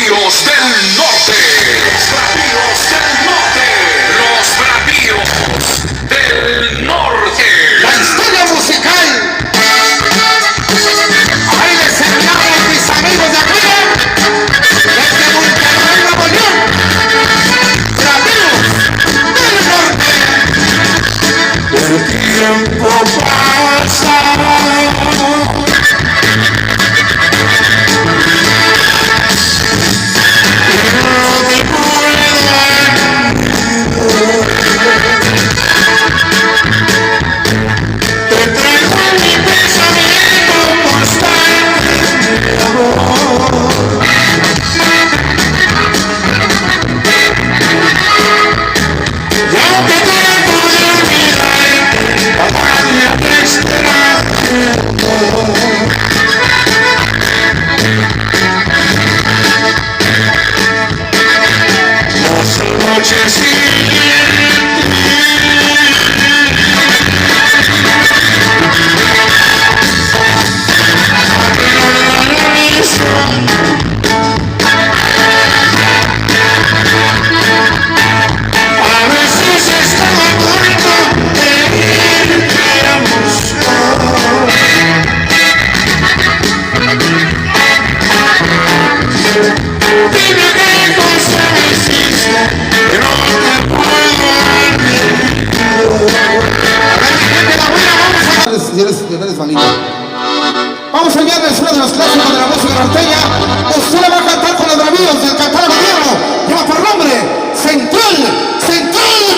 bravíos del norte. Los bravíos del norte. La historia musical. Ahí les enviamos mis amigos de aquí, desde Monterrey, Nuevo León. Bravíos del norte. El tiempo pasa. Vamos a enviarles uno de los clásicos de la música norteña. Usted le va a cantar con los bravíos del cantar gobierno. Lleva por nombre Central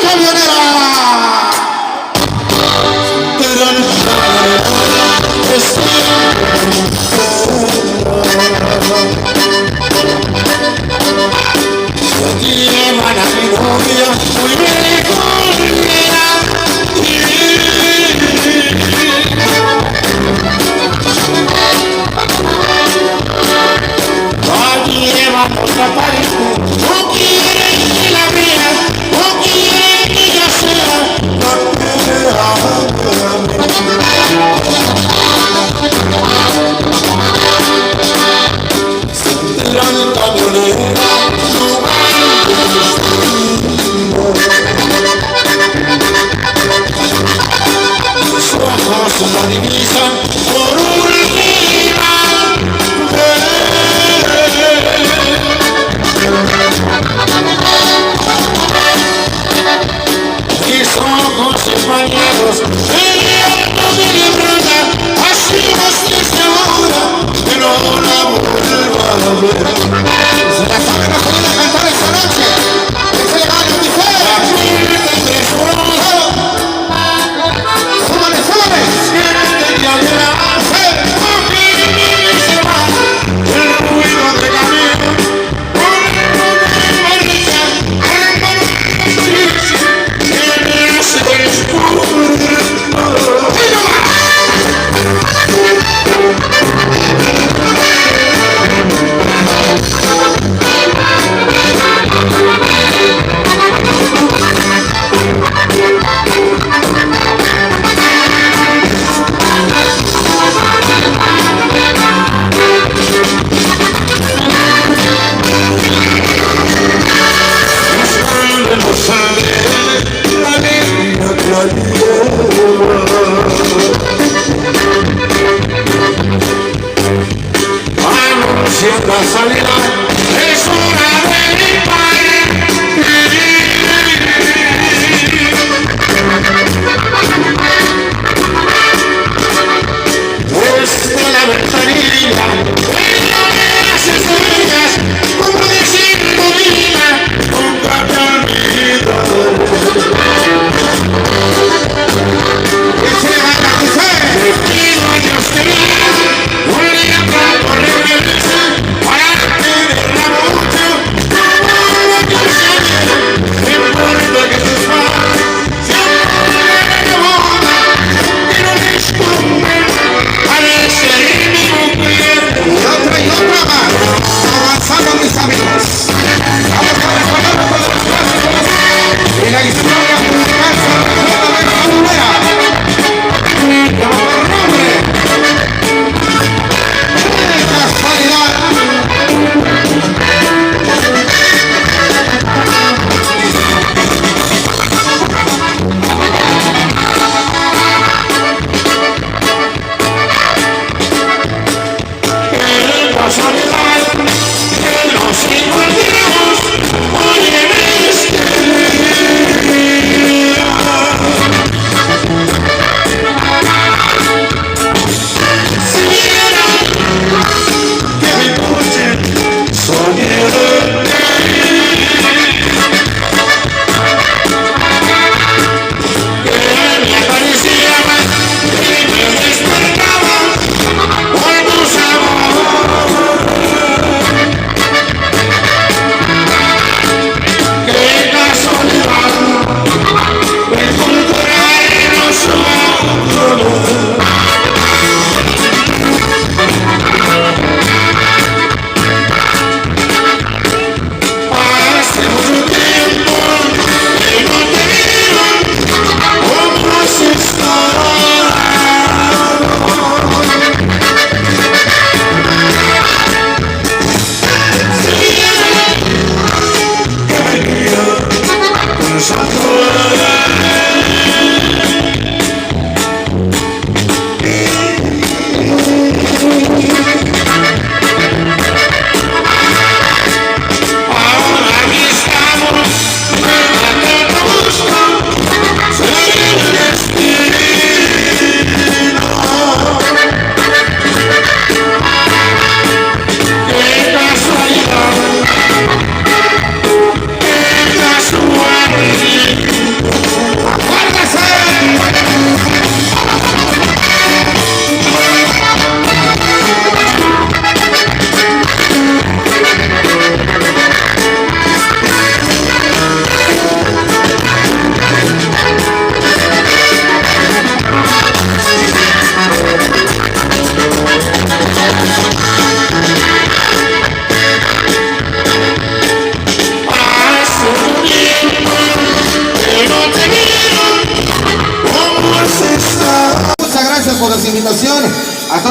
Camionera. Llevan a mi novia muy recorrida. Vamos a parecer, no quieren que la vea, no quieren que yo sea, no Central Camionera, lugar de destino. Sus ojos la divisan por última vez. Mis ojos empañados, no me librará, así no estoy segura que no la vuelva a ver. Se la sabe, no se viene a cantar esta noche. Es el gallo mi fe. Súbale, súbale. Siente ya de la hace, no se va, el ruido de camión, un ruido de marcha, hermano, la salida es hora de mi país. Desde la ventanilla veía las estrellas como diciendo vida, nunca te olvidaré. Le pido a Dios que me un día para correr para tenerla mucho.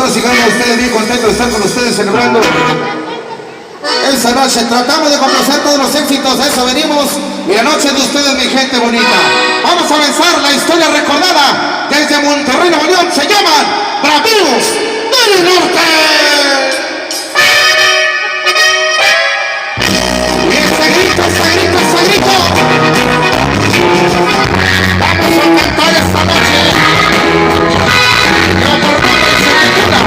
Damas y caballeros, ustedes bien contentos de estar con ustedes celebrando esa noche. Tratamos de complacer todos los éxitos, a eso venimos. Y la noche de ustedes, mi gente bonita. Vamos a avanzar la historia recordada desde Monterrey, Nuevo León. Se llaman Bravíos del Norte. Y ese grito, ese grito, ese grito. Vamos a cantar esta noche. No por nombre se titula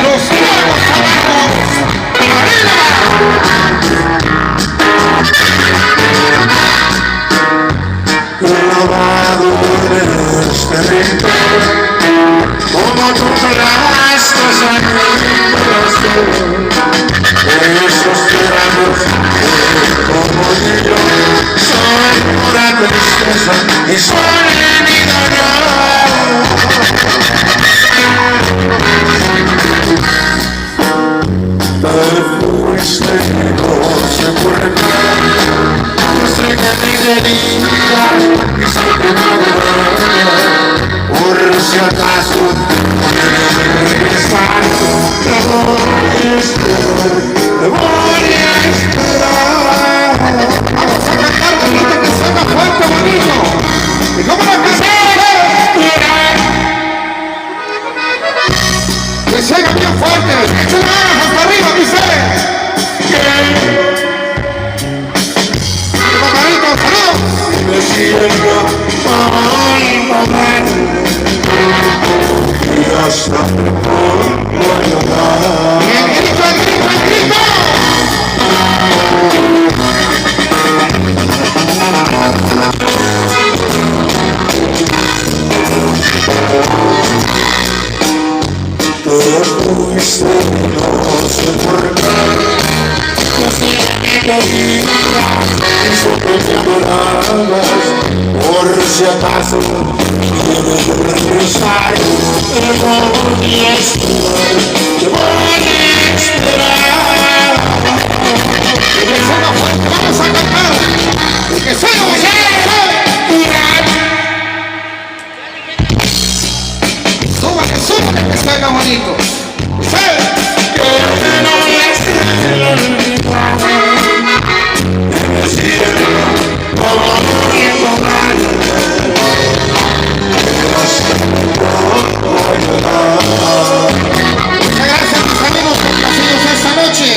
Los Nuevos Abajos. Clavado en este ritmo, como tú plastas en mi corazón, esos tragos como yo son pura tristeza y son mi dolor. Te fuiste y no sé por qué. Sé que te quería y sé que me duele. Por si acaso quieres regresar, te voy a esperar, te voy a esperar. Vamos a cantar bonito, que suena fuerte, bonito. ¿Y cómo la canción? Que se haga bien fuerte. ¡Echen manos hasta arriba, dice! Me siento muy mal y hasta me pongo a llorar. ¡El grito, el grito, el grito! Te fuiste y no sé por qué. Yo sé que te quería y sé que me adorabas. Por si acaso quieres regresar, te voy a esperar, te voy a esperar. Y que suena fuerte, vamos a cantar. Y que suena bonito. Súbale, súbale, que suena bonito. Muchas gracias, mis amigos, complacidos esta noche.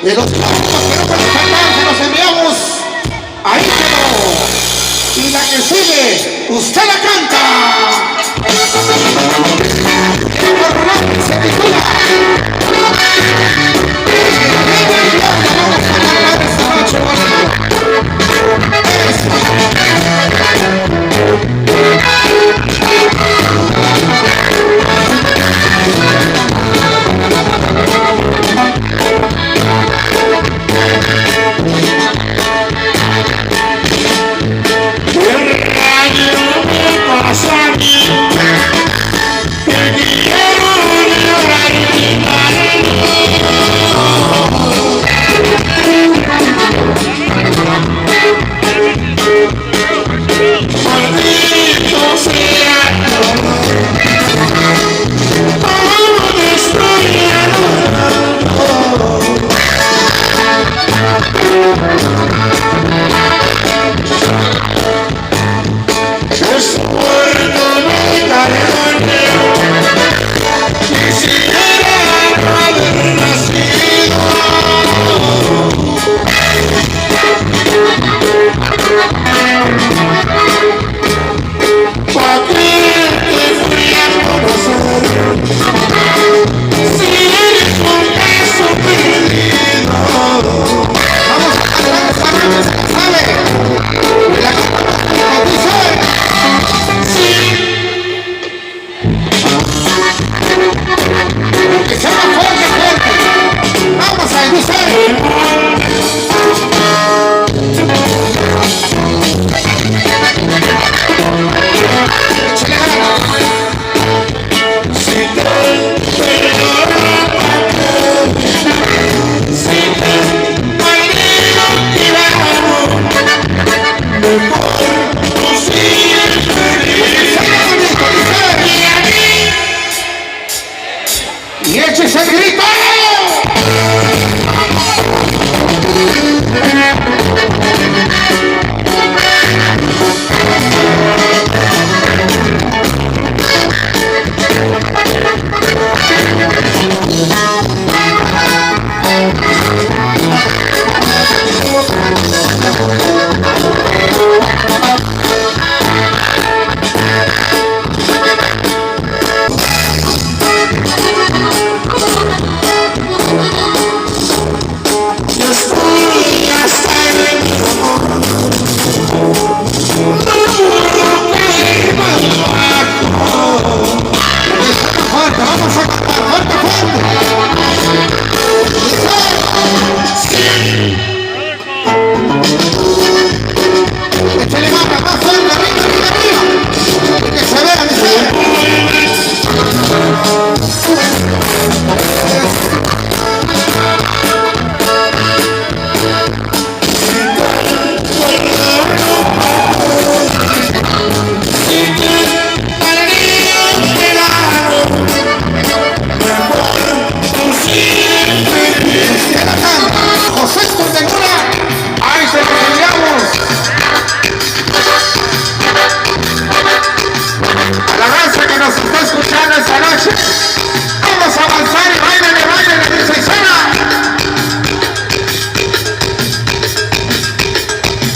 Y los clásicos que no pueden cantar, se los enviamos. Ahí quedó. Y la que sigue, usted la canta. Por nombre se titula Vamos a cantar esta noche, bonito. El rayo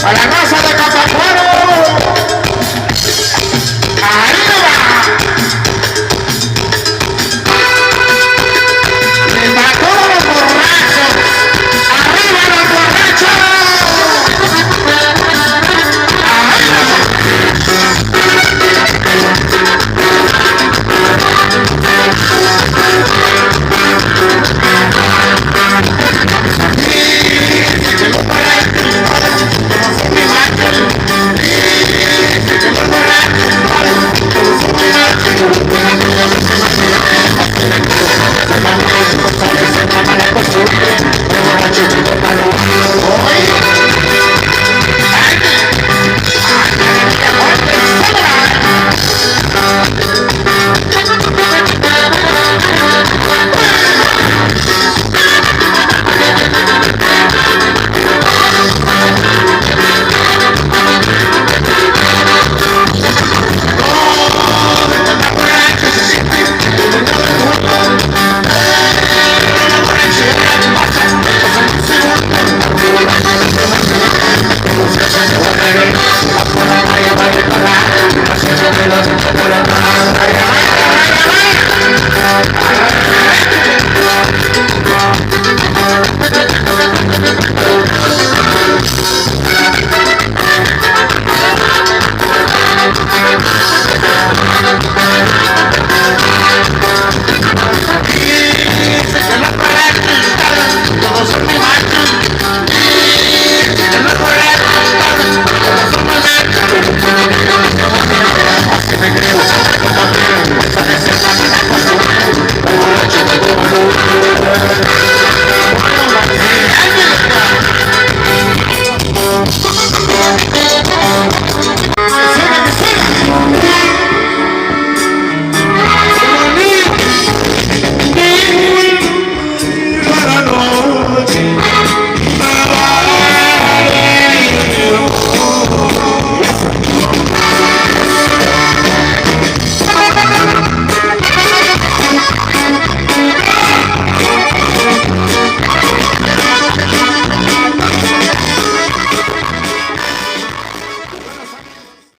A la